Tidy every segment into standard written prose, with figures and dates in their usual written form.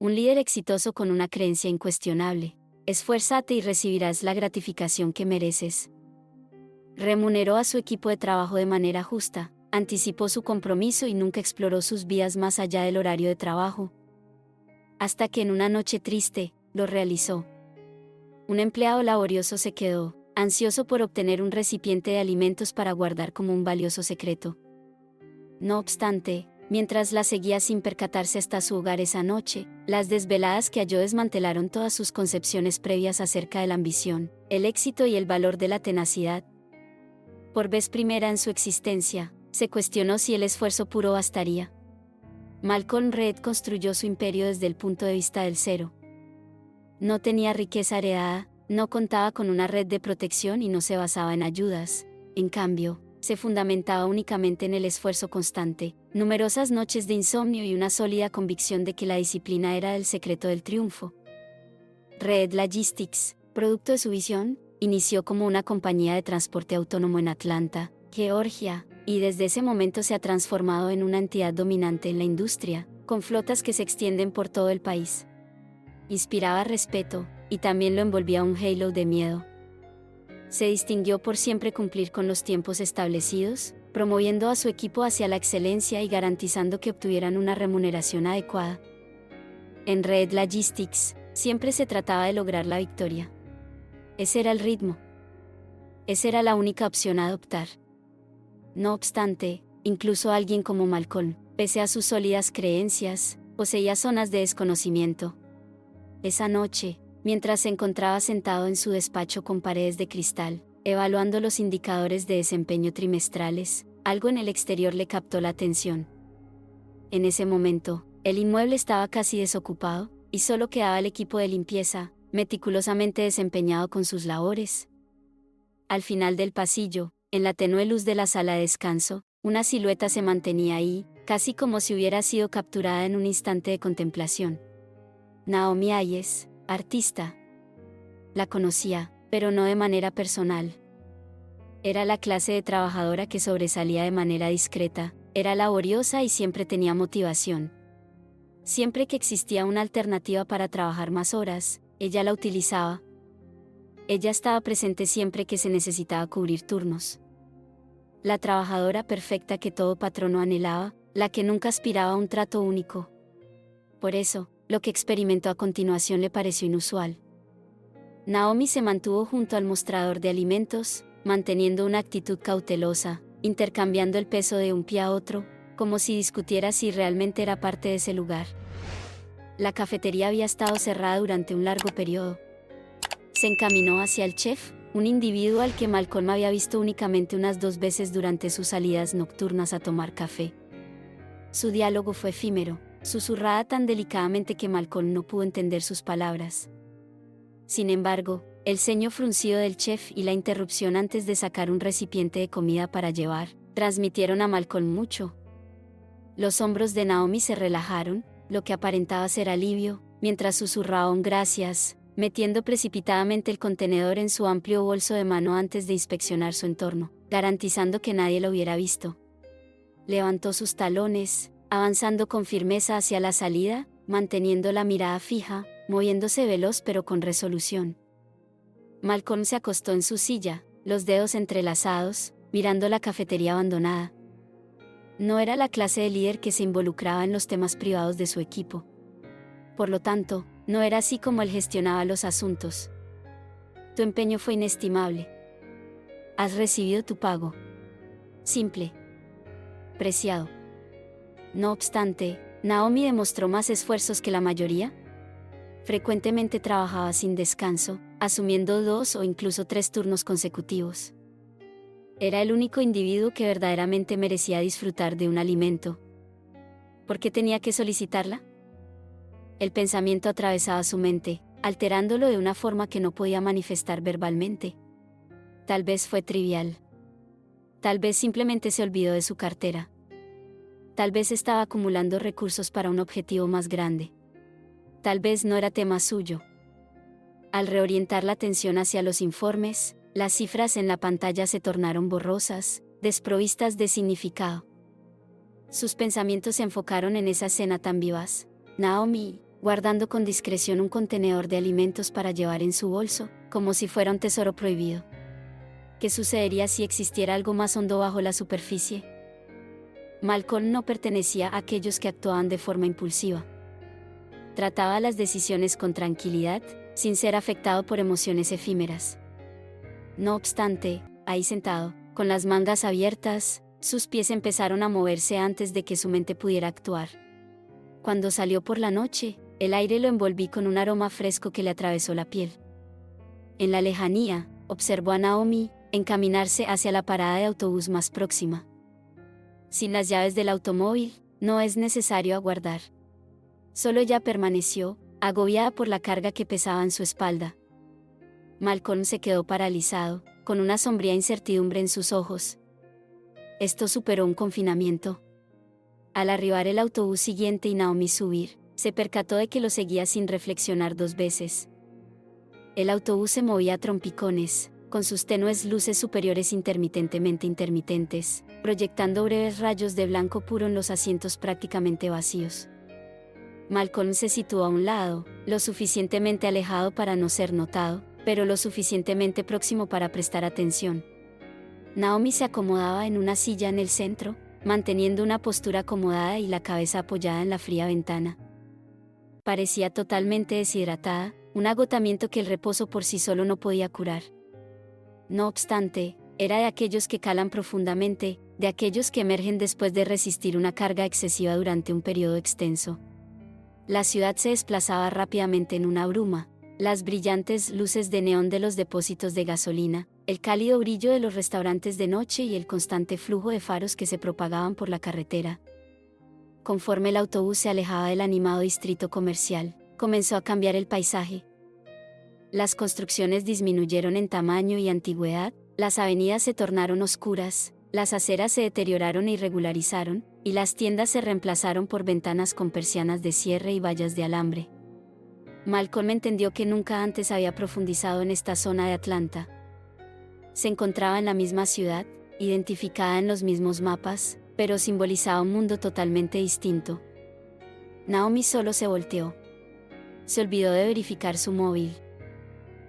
Un líder exitoso con una creencia incuestionable. Esfuérzate y recibirás la gratificación que mereces. Remuneró a su equipo de trabajo de manera justa, anticipó su compromiso y nunca exploró sus vías más allá del horario de trabajo. Hasta que en una noche triste, lo realizó. Un empleado laborioso se quedó, ansioso por obtener un recipiente de alimentos para guardar como un valioso secreto. No obstante, mientras la seguía sin percatarse hasta su hogar esa noche, las desveladas que halló desmantelaron todas sus concepciones previas acerca de la ambición, el éxito y el valor de la tenacidad. Por vez primera en su existencia, se cuestionó si el esfuerzo puro bastaría. Malcolm Reed construyó su imperio desde el punto de vista del cero. No tenía riqueza heredada, no contaba con una red de protección y no se basaba en ayudas. En cambio, se fundamentaba únicamente en el esfuerzo constante, numerosas noches de insomnio y una sólida convicción de que la disciplina era el secreto del triunfo. Reed Logistics, producto de su visión, inició como una compañía de transporte autónomo en Atlanta, Georgia, y desde ese momento se ha transformado en una entidad dominante en la industria, con flotas que se extienden por todo el país. Inspiraba respeto, y también lo envolvía un halo de miedo. Se distinguió por siempre cumplir con los tiempos establecidos, promoviendo a su equipo hacia la excelencia y garantizando que obtuvieran una remuneración adecuada. En Reed Logistics, siempre se trataba de lograr la victoria. Ese era el ritmo. Esa era la única opción a adoptar. No obstante, incluso alguien como Malcolm, pese a sus sólidas creencias, poseía zonas de desconocimiento. Esa noche, mientras se encontraba sentado en su despacho con paredes de cristal, evaluando los indicadores de desempeño trimestrales, algo en el exterior le captó la atención. En ese momento, el inmueble estaba casi desocupado, y solo quedaba el equipo de limpieza, meticulosamente desempeñado con sus labores. Al final del pasillo, en la tenue luz de la sala de descanso, una silueta se mantenía ahí, casi como si hubiera sido capturada en un instante de contemplación. Naomi Hayes, artista. La conocía, pero no de manera personal. Era la clase de trabajadora que sobresalía de manera discreta, era laboriosa y siempre tenía motivación. Siempre que existía una alternativa para trabajar más horas, ella la utilizaba. Ella estaba presente siempre que se necesitaba cubrir turnos. La trabajadora perfecta que todo patrono anhelaba, la que nunca aspiraba a un trato único. Por eso, lo que experimentó a continuación le pareció inusual. Naomi se mantuvo junto al mostrador de alimentos, manteniendo una actitud cautelosa, intercambiando el peso de un pie a otro, como si discutiera si realmente era parte de ese lugar. La cafetería había estado cerrada durante un largo periodo. Se encaminó hacia el chef, un individuo al que Malcolm había visto únicamente unas 2 veces durante sus salidas nocturnas a tomar café. Su diálogo fue efímero, susurrada tan delicadamente que Malcolm no pudo entender sus palabras. Sin embargo, el ceño fruncido del chef y la interrupción antes de sacar un recipiente de comida para llevar, transmitieron a Malcolm mucho. Los hombros de Naomi se relajaron, lo que aparentaba ser alivio, mientras susurraba un gracias, metiendo precipitadamente el contenedor en su amplio bolso de mano antes de inspeccionar su entorno, garantizando que nadie lo hubiera visto. Levantó sus talones, avanzando con firmeza hacia la salida, manteniendo la mirada fija, moviéndose veloz pero con resolución. Malcolm se acostó en su silla, los dedos entrelazados, mirando la cafetería abandonada. No era la clase de líder que se involucraba en los temas privados de su equipo. Por lo tanto, no era así como él gestionaba los asuntos. Tu empeño fue inestimable. Has recibido tu pago. Simple. Preciado. No obstante, Naomi demostró más esfuerzos que la mayoría. Frecuentemente trabajaba sin descanso, asumiendo 2 o incluso 3 turnos consecutivos. Era el único individuo que verdaderamente merecía disfrutar de un alimento. ¿Por qué tenía que solicitarla? El pensamiento atravesaba su mente, alterándolo de una forma que no podía manifestar verbalmente. Tal vez fue trivial. Tal vez simplemente se olvidó de su cartera. Tal vez estaba acumulando recursos para un objetivo más grande. Tal vez no era tema suyo. Al reorientar la atención hacia los informes, las cifras en la pantalla se tornaron borrosas, desprovistas de significado. Sus pensamientos se enfocaron en esa escena tan vivaz. Naomi, guardando con discreción un contenedor de alimentos para llevar en su bolso, como si fuera un tesoro prohibido. ¿Qué sucedería si existiera algo más hondo bajo la superficie? Malcolm no pertenecía a aquellos que actuaban de forma impulsiva. Trataba las decisiones con tranquilidad, sin ser afectado por emociones efímeras. No obstante, ahí sentado, con las mangas abiertas, sus pies empezaron a moverse antes de que su mente pudiera actuar. Cuando salió por la noche, el aire lo envolví con un aroma fresco que le atravesó la piel. En la lejanía, observó a Naomi encaminarse hacia la parada de autobús más próxima. Sin las llaves del automóvil, no es necesario aguardar. Solo ella permaneció, agobiada por la carga que pesaba en su espalda. Malcolm se quedó paralizado, con una sombría incertidumbre en sus ojos. Esto superó un confinamiento. Al arribar el autobús siguiente y Naomi subir, se percató de que lo seguía sin reflexionar 2 veces. El autobús se movía a trompicones, con sus tenues luces superiores intermitentemente intermitentes, proyectando breves rayos de blanco puro en los asientos prácticamente vacíos. Malcolm se situó a un lado, lo suficientemente alejado para no ser notado, pero lo suficientemente próximo para prestar atención. Naomi se acomodaba en una silla en el centro, manteniendo una postura acomodada y la cabeza apoyada en la fría ventana. Parecía totalmente deshidratada, un agotamiento que el reposo por sí solo no podía curar. No obstante, era de aquellos que calan profundamente, de aquellos que emergen después de resistir una carga excesiva durante un periodo extenso. La ciudad se desplazaba rápidamente en una bruma. Las brillantes luces de neón de los depósitos de gasolina, el cálido brillo de los restaurantes de noche y el constante flujo de faros que se propagaban por la carretera. Conforme el autobús se alejaba del animado distrito comercial, comenzó a cambiar el paisaje. Las construcciones disminuyeron en tamaño y antigüedad, las avenidas se tornaron oscuras, las aceras se deterioraron e irregularizaron, y las tiendas se reemplazaron por ventanas con persianas de cierre y vallas de alambre. Malcolm entendió que nunca antes había profundizado en esta zona de Atlanta. Se encontraba en la misma ciudad, identificada en los mismos mapas, pero simbolizaba un mundo totalmente distinto. Naomi solo se volteó. Se olvidó de verificar su móvil.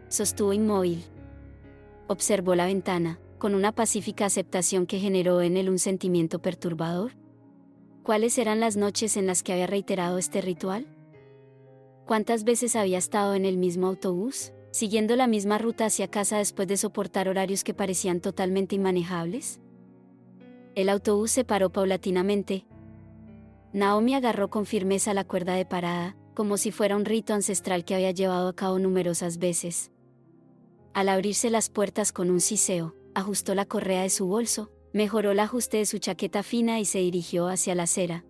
Sostuvo inmóvil. Observó la ventana, con una pacífica aceptación que generó en él un sentimiento perturbador. ¿Cuáles eran las noches en las que había reiterado este ritual? ¿Cuántas veces había estado en el mismo autobús, siguiendo la misma ruta hacia casa después de soportar horarios que parecían totalmente inmanejables? El autobús se paró paulatinamente. Naomi agarró con firmeza la cuerda de parada, como si fuera un rito ancestral que había llevado a cabo numerosas veces. Al abrirse las puertas con un siseo, ajustó la correa de su bolso, mejoró el ajuste de su chaqueta fina y se dirigió hacia la acera.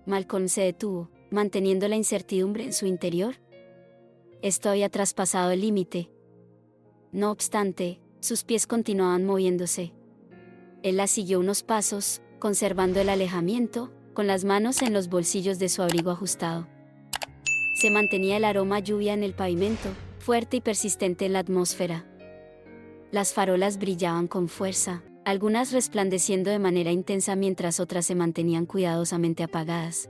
Malcolm se detuvo, manteniendo la incertidumbre en su interior. Esto había traspasado el límite. No obstante, sus pies continuaban moviéndose. Él la siguió unos pasos, conservando el alejamiento, con las manos en los bolsillos de su abrigo ajustado. Se mantenía el aroma a lluvia en el pavimento, fuerte y persistente en la atmósfera. Las farolas brillaban con fuerza, algunas resplandeciendo de manera intensa mientras otras se mantenían cuidadosamente apagadas.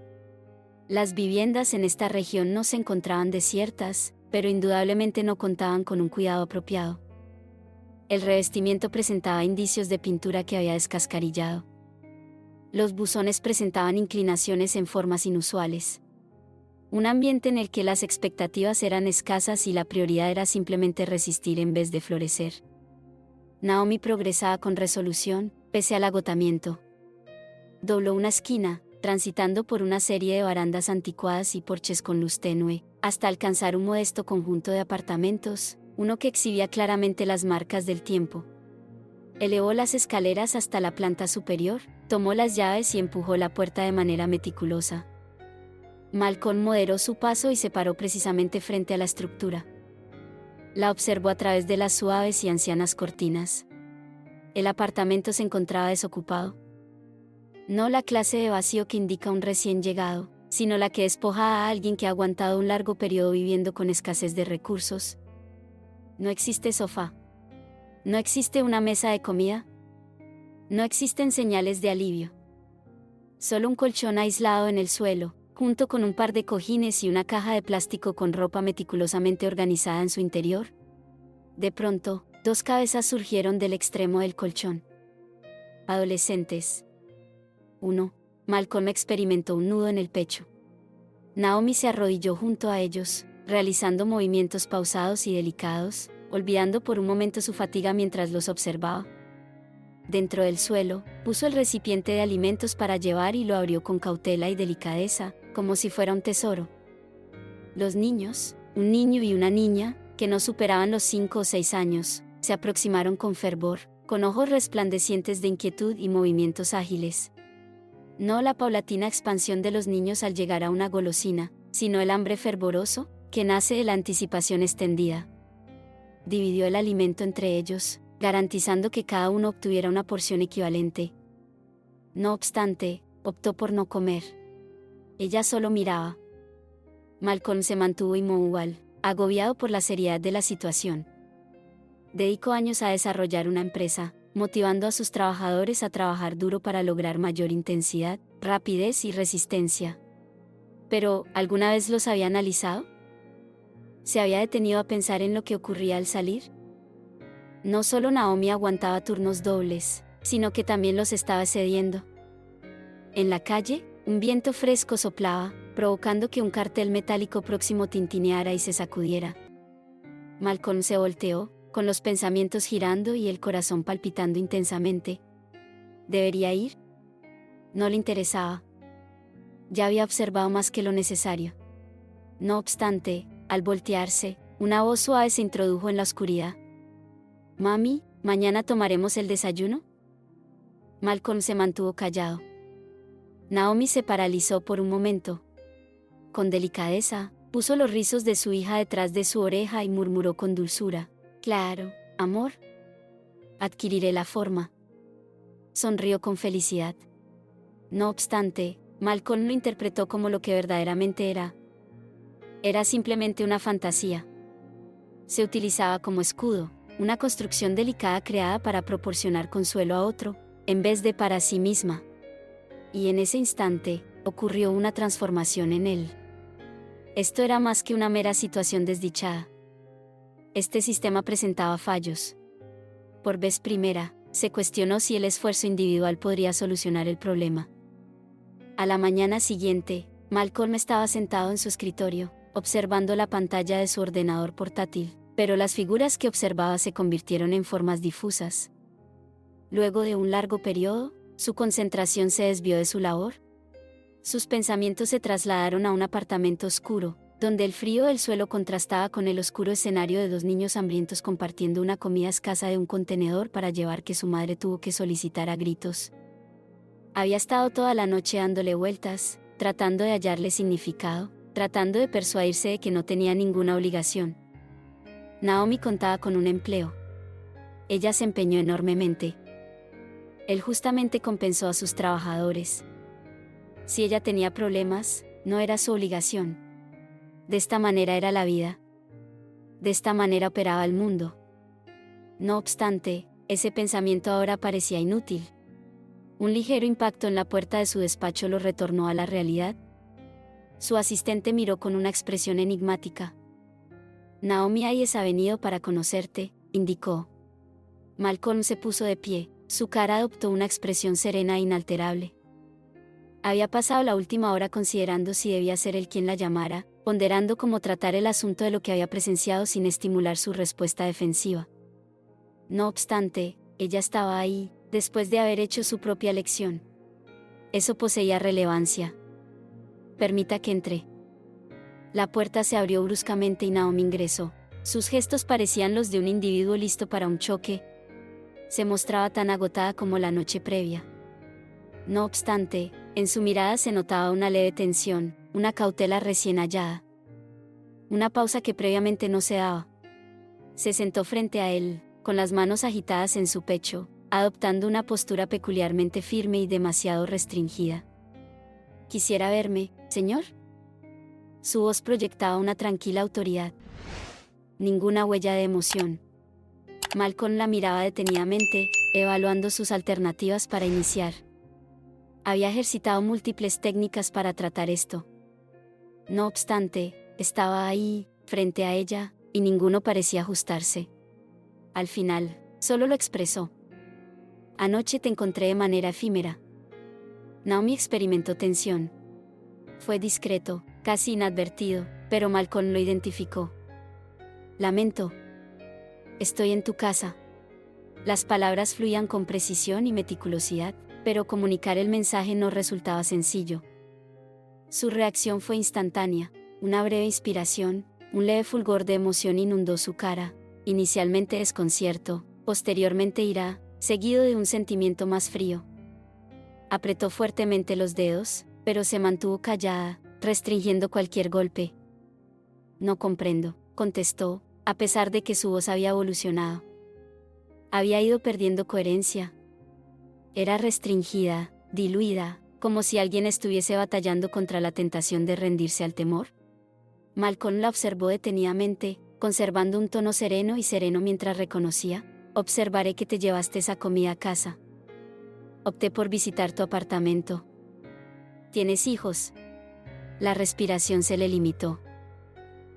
Las viviendas en esta región no se encontraban desiertas, pero indudablemente no contaban con un cuidado apropiado. El revestimiento presentaba indicios de pintura que había descascarillado. Los buzones presentaban inclinaciones en formas inusuales. Un ambiente en el que las expectativas eran escasas y la prioridad era simplemente resistir en vez de florecer. Naomi progresaba con resolución, pese al agotamiento. Dobló una esquina, transitando por una serie de barandas anticuadas y porches con luz tenue, hasta alcanzar un modesto conjunto de apartamentos, uno que exhibía claramente las marcas del tiempo. Elevó las escaleras hasta la planta superior, tomó las llaves y empujó la puerta de manera meticulosa. Malcolm moderó su paso y se paró precisamente frente a la estructura. La observó a través de las suaves y ancianas cortinas. El apartamento se encontraba desocupado. No la clase de vacío que indica un recién llegado, sino la que despoja a alguien que ha aguantado un largo periodo viviendo con escasez de recursos. No existe sofá. No existe una mesa de comida. No existen señales de alivio. Solo un colchón aislado en el suelo, junto con un par de cojines y una caja de plástico con ropa meticulosamente organizada en su interior. De pronto, dos cabezas surgieron del extremo del colchón. Adolescentes. 1. Malcolm experimentó un nudo en el pecho. Naomi se arrodilló junto a ellos, realizando movimientos pausados y delicados, olvidando por un momento su fatiga mientras los observaba. Dentro del suelo, puso el recipiente de alimentos para llevar y lo abrió con cautela y delicadeza, como si fuera un tesoro. Los niños, un niño y una niña, que no superaban los 5 o 6 años, se aproximaron con fervor, con ojos resplandecientes de inquietud y movimientos ágiles. No la paulatina expansión de los niños al llegar a una golosina, sino el hambre fervoroso, que nace de la anticipación extendida. Dividió el alimento entre ellos, garantizando que cada uno obtuviera una porción equivalente. No obstante, optó por no comer. Ella solo miraba. Malcolm se mantuvo inmóvil, agobiado por la seriedad de la situación. Dedicó años a desarrollar una empresa, motivando a sus trabajadores a trabajar duro para lograr mayor intensidad, rapidez y resistencia. Pero, ¿alguna vez los había analizado? ¿Se había detenido a pensar en lo que ocurría al salir? No solo Naomi aguantaba turnos dobles, sino que también los estaba cediendo. En la calle, un viento fresco soplaba, provocando que un cartel metálico próximo tintineara y se sacudiera. Malcolm se volteó, con los pensamientos girando y el corazón palpitando intensamente. ¿Debería ir? No le interesaba. Ya había observado más que lo necesario. No obstante, al voltearse, una voz suave se introdujo en la oscuridad. «Mami, ¿mañana tomaremos el desayuno?» Malcolm se mantuvo callado. Naomi se paralizó por un momento. Con delicadeza, puso los rizos de su hija detrás de su oreja y murmuró con dulzura. «Claro, amor. Adquiriré la forma». Sonrió con felicidad. No obstante, Malcolm lo interpretó como lo que verdaderamente era. Era simplemente una fantasía. Se utilizaba como escudo, una construcción delicada creada para proporcionar consuelo a otro, en vez de para sí misma. Y en ese instante, ocurrió una transformación en él. Esto era más que una mera situación desdichada. Este sistema presentaba fallos. Por vez primera, se cuestionó si el esfuerzo individual podría solucionar el problema. A la mañana siguiente, Malcolm estaba sentado en su escritorio, observando la pantalla de su ordenador portátil, pero las figuras que observaba se convirtieron en formas difusas. Luego de un largo periodo, su concentración se desvió de su labor. Sus pensamientos se trasladaron a un apartamento oscuro, donde el frío del suelo contrastaba con el oscuro escenario de dos niños hambrientos compartiendo una comida escasa de un contenedor para llevar que su madre tuvo que solicitar a gritos. Había estado toda la noche dándole vueltas, tratando de hallarle significado, tratando de persuadirse de que no tenía ninguna obligación. Naomi contaba con un empleo. Ella se empeñó enormemente. Él justamente compensó a sus trabajadores. Si ella tenía problemas, no era su obligación. De esta manera era la vida. De esta manera operaba el mundo. No obstante, ese pensamiento ahora parecía inútil. Un ligero impacto en la puerta de su despacho lo retornó a la realidad. Su asistente miró con una expresión enigmática. «Naomi Hayes ha venido para conocerte», indicó. Malcolm se puso de pie, su cara adoptó una expresión serena e inalterable. Había pasado la última hora considerando si debía ser él quien la llamara, ponderando cómo tratar el asunto de lo que había presenciado sin estimular su respuesta defensiva. No obstante, ella estaba ahí, después de haber hecho su propia elección. Eso poseía relevancia. «Permita que entre». La puerta se abrió bruscamente y Naomi ingresó. Sus gestos parecían los de un individuo listo para un choque. Se mostraba tan agotada como la noche previa. No obstante, en su mirada se notaba una leve tensión, una cautela recién hallada. Una pausa que previamente no se daba. Se sentó frente a él, con las manos agitadas en su pecho, adoptando una postura peculiarmente firme y demasiado restringida. «¿Quisiera verme, señor?» Su voz proyectaba una tranquila autoridad. Ninguna huella de emoción. Malcolm la miraba detenidamente, evaluando sus alternativas para iniciar. Había ejercitado múltiples técnicas para tratar esto. No obstante, estaba ahí, frente a ella, y ninguno parecía ajustarse. Al final, solo lo expresó. Anoche te encontré de manera efímera. Naomi experimentó tensión. Fue discreto, casi inadvertido, pero Malcolm lo identificó. Lamento. Estoy en tu casa. Las palabras fluían con precisión y meticulosidad, pero comunicar el mensaje no resultaba sencillo. Su reacción fue instantánea, una breve inspiración, un leve fulgor de emoción inundó su cara, inicialmente desconcierto, posteriormente ira, seguido de un sentimiento más frío. Apretó fuertemente los dedos, pero se mantuvo callada, restringiendo cualquier golpe. No comprendo, contestó, a pesar de que su voz había evolucionado. Había ido perdiendo coherencia. Era restringida, diluida, como si alguien estuviese batallando contra la tentación de rendirse al temor. Malcolm la observó detenidamente, conservando un tono sereno y sereno mientras reconocía: observaré que te llevaste esa comida a casa. Opté por visitar tu apartamento. ¿Tienes hijos? La respiración se le limitó.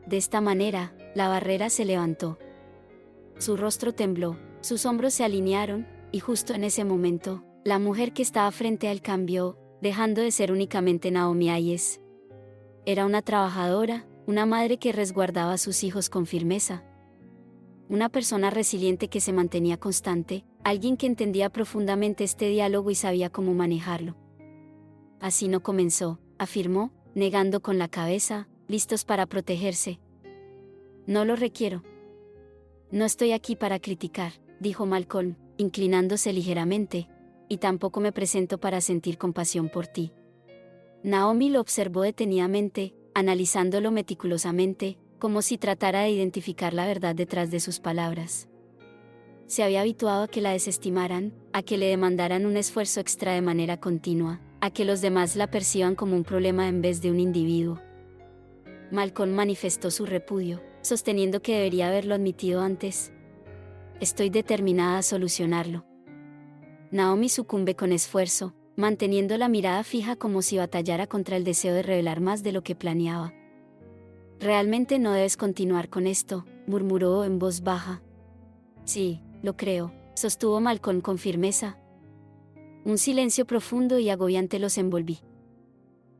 De esta manera, la barrera se levantó. Su rostro tembló, sus hombros se alinearon, y justo en ese momento, la mujer que estaba frente a él cambió, dejando de ser únicamente Naomi Hayes. Era una trabajadora, una madre que resguardaba a sus hijos con firmeza. Una persona resiliente que se mantenía constante, alguien que entendía profundamente este diálogo y sabía cómo manejarlo. Así no comenzó, afirmó, negando con la cabeza, listos para protegerse. No lo requiero. No estoy aquí para criticar, dijo Malcolm, inclinándose ligeramente, y tampoco me presento para sentir compasión por ti. Naomi lo observó detenidamente, analizándolo meticulosamente, como si tratara de identificar la verdad detrás de sus palabras. Se había habituado a que la desestimaran, a que le demandaran un esfuerzo extra de manera continua, a que los demás la perciban como un problema en vez de un individuo. Malcolm manifestó su repudio, sosteniendo que debería haberlo admitido antes. Estoy determinada a solucionarlo. Naomi sucumbe con esfuerzo, manteniendo la mirada fija como si batallara contra el deseo de revelar más de lo que planeaba. Realmente no debes continuar con esto, murmuró en voz baja. Sí, lo creo, sostuvo Malcolm con firmeza. Un silencio profundo y agobiante los envolví.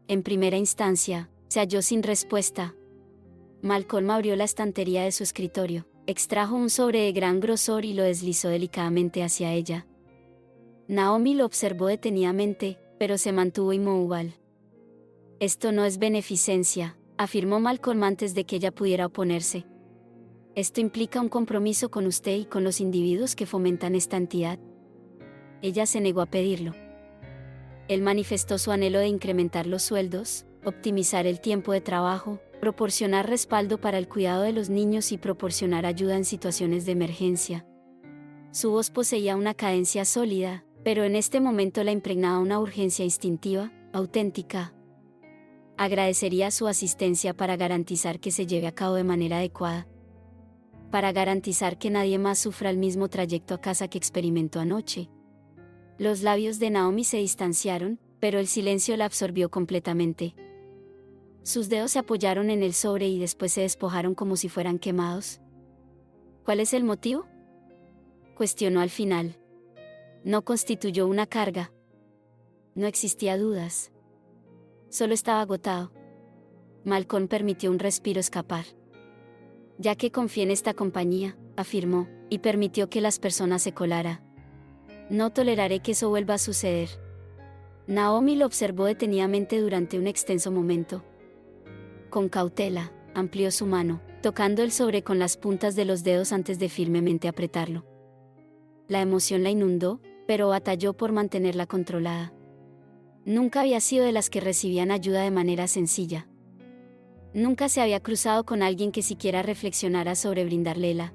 En primera instancia, se halló sin respuesta. Malcolm abrió la estantería de su escritorio, extrajo un sobre de gran grosor y lo deslizó delicadamente hacia ella. Naomi lo observó detenidamente, pero se mantuvo inmóvil. Esto no es beneficencia, afirmó Malcolm antes de que ella pudiera oponerse. Esto implica un compromiso con usted y con los individuos que fomentan esta entidad. Ella se negó a pedirlo. Él manifestó su anhelo de incrementar los sueldos, optimizar el tiempo de trabajo, proporcionar respaldo para el cuidado de los niños y proporcionar ayuda en situaciones de emergencia. Su voz poseía una cadencia sólida, pero en este momento la impregnaba una urgencia instintiva, auténtica. Agradecería su asistencia para garantizar que se lleve a cabo de manera adecuada. Para garantizar que nadie más sufra el mismo trayecto a casa que experimentó anoche. Los labios de Naomi se distanciaron, pero el silencio la absorbió completamente. Sus dedos se apoyaron en el sobre y después se despojaron como si fueran quemados. ¿Cuál es el motivo?, cuestionó al final. No constituyó una carga. No existía dudas. Solo estaba agotado. Malcolm permitió un respiro escapar. Ya que confié en esta compañía, afirmó, y permitió que las personas se colara. No toleraré que eso vuelva a suceder. Naomi lo observó detenidamente durante un extenso momento. Con cautela, amplió su mano, tocando el sobre con las puntas de los dedos antes de firmemente apretarlo. La emoción la inundó, pero batalló por mantenerla controlada. Nunca había sido de las que recibían ayuda de manera sencilla. Nunca se había cruzado con alguien que siquiera reflexionara sobre brindarle.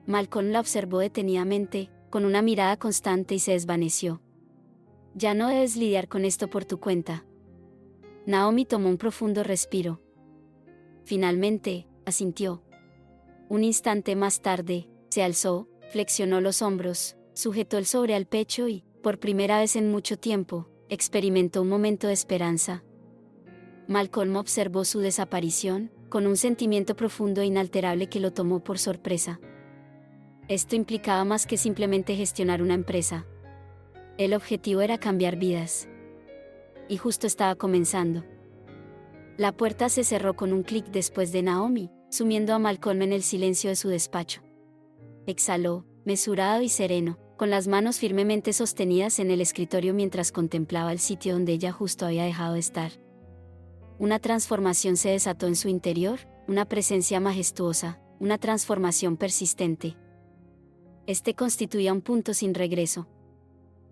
Malcolm la observó detenidamente, con una mirada constante y se desvaneció. Ya no debes lidiar con esto por tu cuenta. Naomi tomó un profundo respiro. Finalmente, asintió. Un instante más tarde, se alzó, flexionó los hombros, sujetó el sobre al pecho y, por primera vez en mucho tiempo, experimentó un momento de esperanza. Malcolm observó su desaparición, con un sentimiento profundo e inalterable que lo tomó por sorpresa. Esto implicaba más que simplemente gestionar una empresa. El objetivo era cambiar vidas. Y justo estaba comenzando. La puerta se cerró con un clic después de Naomi, sumiendo a Malcolm en el silencio de su despacho. Exhaló, mesurado y sereno, con las manos firmemente sostenidas en el escritorio mientras contemplaba el sitio donde ella justo había dejado de estar. Una transformación se desató en su interior, una presencia majestuosa, una transformación persistente. Este constituía un punto sin regreso.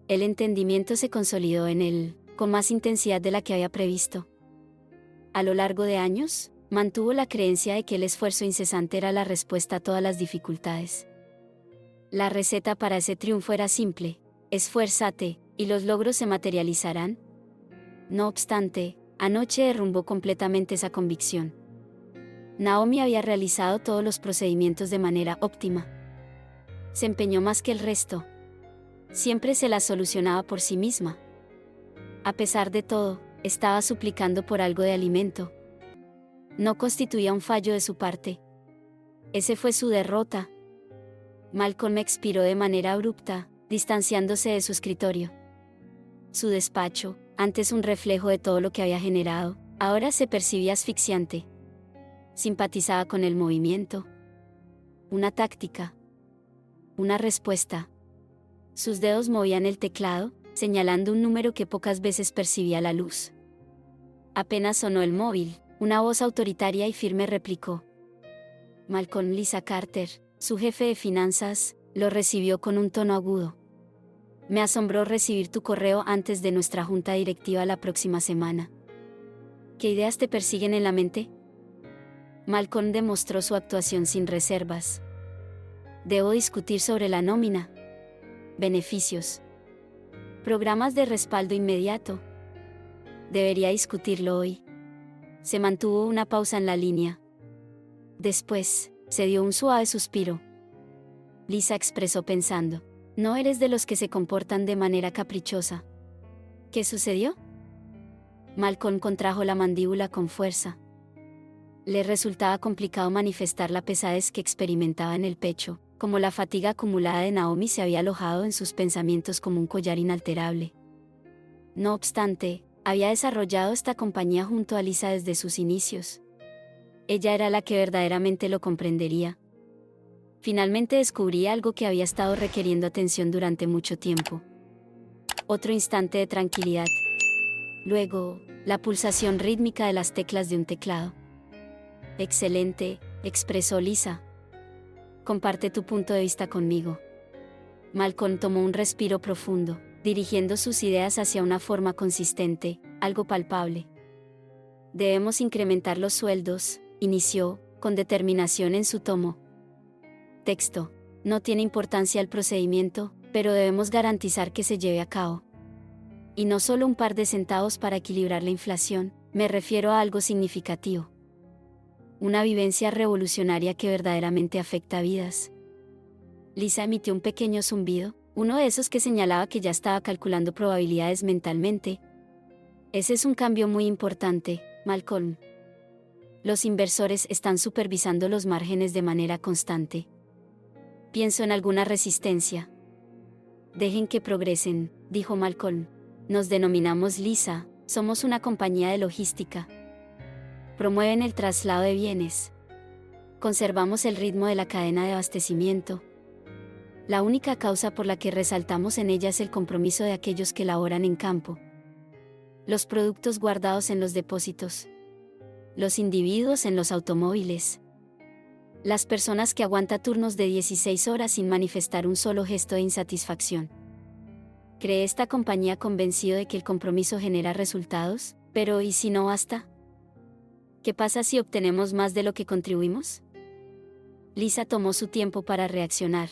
El entendimiento se consolidó en él, con más intensidad de la que había previsto. A lo largo de años, mantuvo la creencia de que el esfuerzo incesante era la respuesta a todas las dificultades. La receta para ese triunfo era simple: esfuérzate, y los logros se materializarán. No obstante, anoche derrumbó completamente esa convicción. Naomi había realizado todos los procedimientos de manera óptima. Se empeñó más que el resto. Siempre se las solucionaba por sí misma. A pesar de todo, estaba suplicando por algo de alimento. No constituía un fallo de su parte. Ese fue su derrota. Malcolm expiró de manera abrupta, distanciándose de su escritorio. Su despacho, antes un reflejo de todo lo que había generado, ahora se percibía asfixiante. Simpatizaba con el movimiento. Una táctica. Una respuesta. Sus dedos movían el teclado, señalando un número que pocas veces percibía la luz. Apenas sonó el móvil, una voz autoritaria y firme replicó. Malcolm. Lisa Carter, su jefe de finanzas, lo recibió con un tono agudo. Me asombró recibir tu correo antes de nuestra junta directiva la próxima semana. ¿Qué ideas te persiguen en la mente? Malcolm demostró su actuación sin reservas. Debo discutir sobre la nómina. Beneficios. Programas de respaldo inmediato. Debería discutirlo hoy. Se mantuvo una pausa en la línea. Después, se dio un suave suspiro. Lisa expresó pensando. No eres de los que se comportan de manera caprichosa. ¿Qué sucedió? Malcolm contrajo la mandíbula con fuerza. Le resultaba complicado manifestar la pesadez que experimentaba en el pecho, como la fatiga acumulada de Naomi se había alojado en sus pensamientos como un collar inalterable. No obstante, había desarrollado esta compañía junto a Lisa desde sus inicios. Ella era la que verdaderamente lo comprendería. Finalmente descubrí algo que había estado requiriendo atención durante mucho tiempo. Otro instante de tranquilidad. Luego, la pulsación rítmica de las teclas de un teclado. Excelente, expresó Lisa. Comparte tu punto de vista conmigo. Malcolm tomó un respiro profundo, dirigiendo sus ideas hacia una forma consistente, algo palpable. Debemos incrementar los sueldos, inició, con determinación en su tomo. Texto. No tiene importancia el procedimiento, pero debemos garantizar que se lleve a cabo. Y no solo un par de centavos para equilibrar la inflación, me refiero a algo significativo. Una vivencia revolucionaria que verdaderamente afecta vidas. Lisa emitió un pequeño zumbido, uno de esos que señalaba que ya estaba calculando probabilidades mentalmente. Ese es un cambio muy importante, Malcolm. Los inversores están supervisando los márgenes de manera constante. Pienso en alguna resistencia. Dejen que progresen, dijo Malcolm. Nos denominamos Lisa, somos una compañía de logística. Promueven el traslado de bienes. Conservamos el ritmo de la cadena de abastecimiento. La única causa por la que resaltamos en ella es el compromiso de aquellos que laboran en campo. Los productos guardados en los depósitos. Los individuos en los automóviles. Las personas que aguantan turnos de 16 horas sin manifestar un solo gesto de insatisfacción. ¿Cree esta compañía convencido de que el compromiso genera resultados? Pero ¿y si no basta? ¿Qué pasa si obtenemos más de lo que contribuimos? Lisa tomó su tiempo para reaccionar.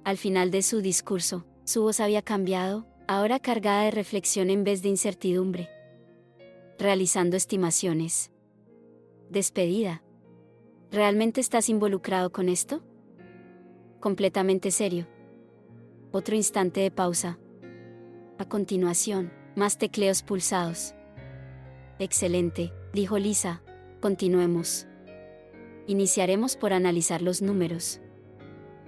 Al final de su discurso, su voz había cambiado, ahora cargada de reflexión en vez de incertidumbre. Realizando estimaciones. Despedida. ¿Realmente estás involucrado con esto? Completamente serio. Otro instante de pausa. A continuación, más tecleos pulsados. Excelente, dijo Lisa. Continuemos. Iniciaremos por analizar los números.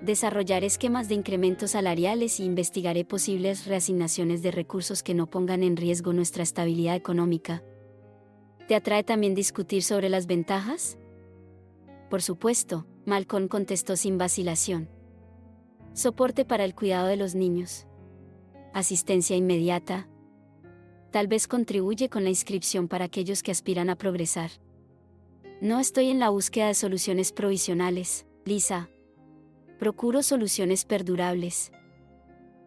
Desarrollaré esquemas de incrementos salariales y investigaré posibles reasignaciones de recursos que no pongan en riesgo nuestra estabilidad económica. ¿Te atrae también discutir sobre las ventajas? Por supuesto, Malcolm contestó sin vacilación. Soporte para el cuidado de los niños. Asistencia inmediata. Tal vez contribuye con la inscripción para aquellos que aspiran a progresar. No estoy en la búsqueda de soluciones provisionales, Lisa. Procuro soluciones perdurables.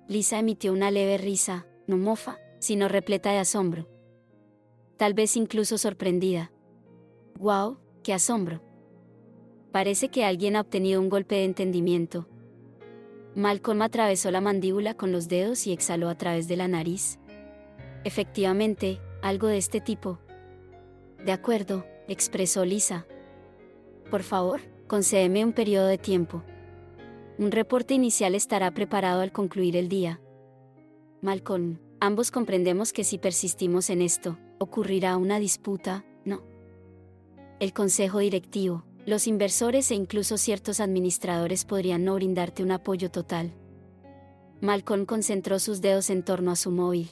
Lisa emitió una leve risa, no mofa, sino repleta de asombro. Tal vez incluso sorprendida. ¡Guau! ¡Qué asombro! Parece que alguien ha obtenido un golpe de entendimiento. Malcolm atravesó la mandíbula con los dedos y exhaló a través de la nariz. Efectivamente, algo de este tipo. De acuerdo, expresó Lisa. Por favor, concédeme un periodo de tiempo. Un reporte inicial estará preparado al concluir el día. Malcolm, ambos comprendemos que si persistimos en esto, ocurrirá una disputa, ¿no? El consejo directivo, los inversores e incluso ciertos administradores podrían no brindarte un apoyo total. Malcolm concentró sus dedos en torno a su móvil.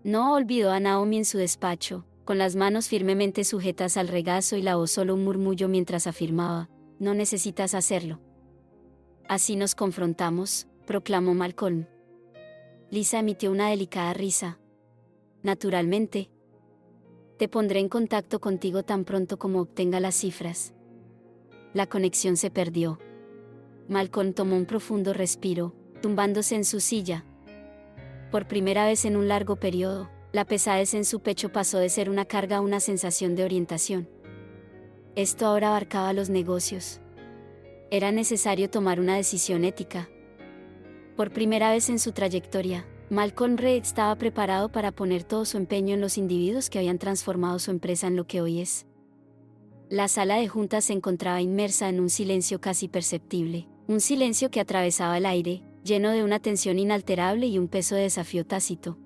No olvidó a Naomi en su despacho, con las manos firmemente sujetas al regazo y la voz solo un murmullo mientras afirmaba, no necesitas hacerlo. Así nos confrontamos, proclamó Malcolm. Lisa emitió una delicada risa. Naturalmente. Te pondré en contacto contigo tan pronto como obtenga las cifras. La conexión se perdió. Malcolm tomó un profundo respiro, tumbándose en su silla. Por primera vez en un largo periodo, la pesadez en su pecho pasó de ser una carga a una sensación de orientación. Esto ahora abarcaba los negocios. Era necesario tomar una decisión ética. Por primera vez en su trayectoria, Malcolm Reed estaba preparado para poner todo su empeño en los individuos que habían transformado su empresa en lo que hoy es. La sala de juntas se encontraba inmersa en un silencio casi perceptible, un silencio que atravesaba el aire, lleno de una tensión inalterable y un peso de desafío tácito.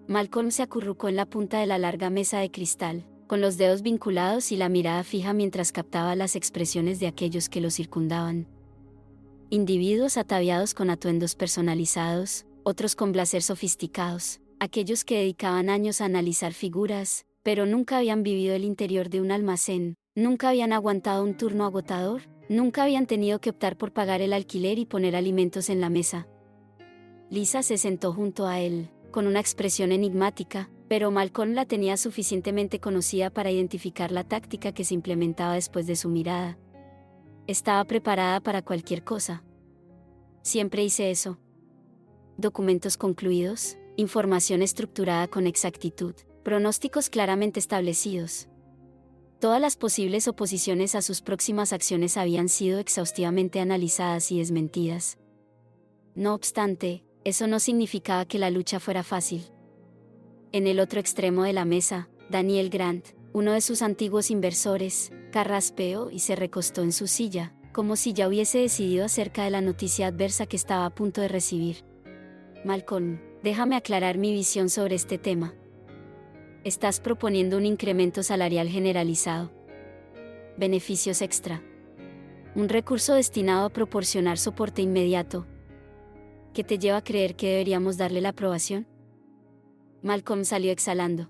Malcolm se acurrucó en la punta de la larga mesa de cristal, con los dedos vinculados y la mirada fija mientras captaba las expresiones de aquellos que lo circundaban. Individuos ataviados con atuendos personalizados, otros con blazer sofisticados, aquellos que dedicaban años a analizar figuras, pero nunca habían vivido el interior de un almacén, nunca habían aguantado un turno agotador, nunca habían tenido que optar por pagar el alquiler y poner alimentos en la mesa. Lisa se sentó junto a él, con una expresión enigmática, pero Malcolm la tenía suficientemente conocida para identificar la táctica que se implementaba después de su mirada. Estaba preparada para cualquier cosa. Siempre hice eso. Documentos concluidos, información estructurada con exactitud, pronósticos claramente establecidos. Todas las posibles oposiciones a sus próximas acciones habían sido exhaustivamente analizadas y desmentidas. No obstante, eso no significaba que la lucha fuera fácil. En el otro extremo de la mesa, Daniel Grant, uno de sus antiguos inversores, carraspeó y se recostó en su silla, como si ya hubiese decidido acerca de la noticia adversa que estaba a punto de recibir. Malcolm, déjame aclarar mi visión sobre este tema. Estás proponiendo un incremento salarial generalizado. Beneficios extra. Un recurso destinado a proporcionar soporte inmediato. ¿Qué te lleva a creer que deberíamos darle la aprobación? Malcolm salió exhalando.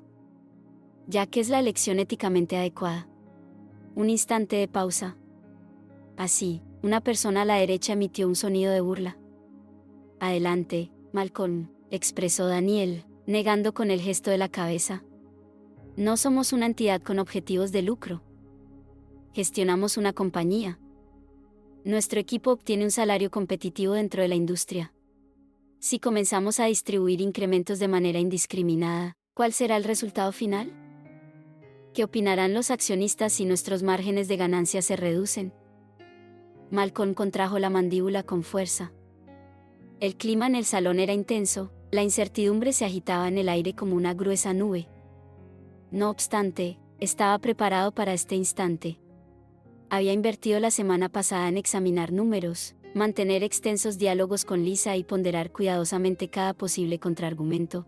Ya que es la elección éticamente adecuada. Un instante de pausa. Así, una persona a la derecha emitió un sonido de burla. Adelante, Malcolm, expresó Daniel, negando con el gesto de la cabeza. No somos una entidad con objetivos de lucro. Gestionamos una compañía. Nuestro equipo obtiene un salario competitivo dentro de la industria. Si comenzamos a distribuir incrementos de manera indiscriminada, ¿cuál será el resultado final? ¿Qué opinarán los accionistas si nuestros márgenes de ganancia se reducen? Malcolm contrajo la mandíbula con fuerza. El clima en el salón era intenso, la incertidumbre se agitaba en el aire como una gruesa nube. No obstante, estaba preparado para este instante. Había invertido la semana pasada en examinar números, mantener extensos diálogos con Lisa y ponderar cuidadosamente cada posible contraargumento.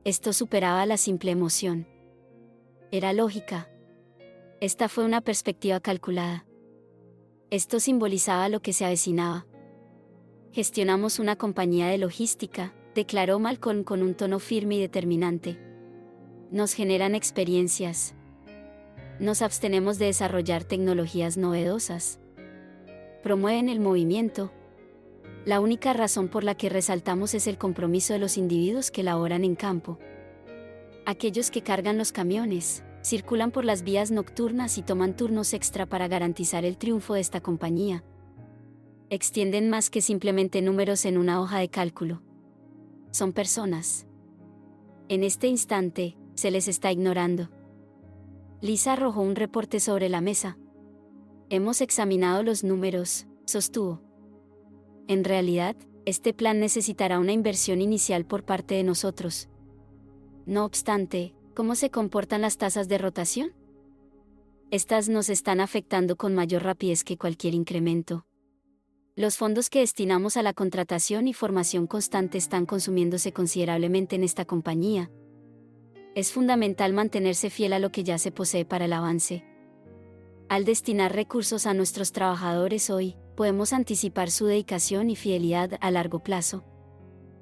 Esto superaba la simple emoción. Era lógica. Esta fue una perspectiva calculada. Esto simbolizaba lo que se avecinaba. Gestionamos una compañía de logística, declaró Malcolm con un tono firme y determinante. Nos generan experiencias. Nos abstenemos de desarrollar tecnologías novedosas. Promueven el movimiento. La única razón por la que resaltamos es el compromiso de los individuos que laboran en campo. Aquellos que cargan los camiones, circulan por las vías nocturnas y toman turnos extra para garantizar el triunfo de esta compañía. Extienden más que simplemente números en una hoja de cálculo. Son personas. En este instante, se les está ignorando. Lisa arrojó un reporte sobre la mesa. Hemos examinado los números, sostuvo. En realidad, este plan necesitará una inversión inicial por parte de nosotros. No obstante, ¿cómo se comportan las tasas de rotación? Estas nos están afectando con mayor rapidez que cualquier incremento. Los fondos que destinamos a la contratación y formación constante están consumiéndose considerablemente en esta compañía. Es fundamental mantenerse fiel a lo que ya se posee para el avance. Al destinar recursos a nuestros trabajadores hoy, podemos anticipar su dedicación y fidelidad a largo plazo.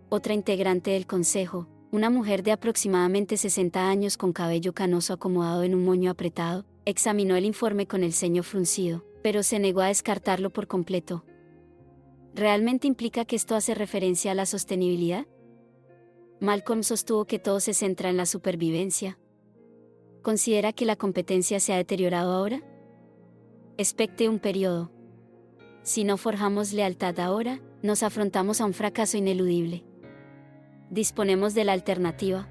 Otra integrante del consejo, una mujer de aproximadamente 60 años con cabello canoso acomodado en un moño apretado, examinó el informe con el ceño fruncido, pero se negó a descartarlo por completo. ¿Realmente implica que esto hace referencia a la sostenibilidad? Malcolm sostuvo que todo se centra en la supervivencia. ¿Considera que la competencia se ha deteriorado ahora? Expecte un periodo. Si no forjamos lealtad ahora, nos afrontamos a un fracaso ineludible. Disponemos de la alternativa.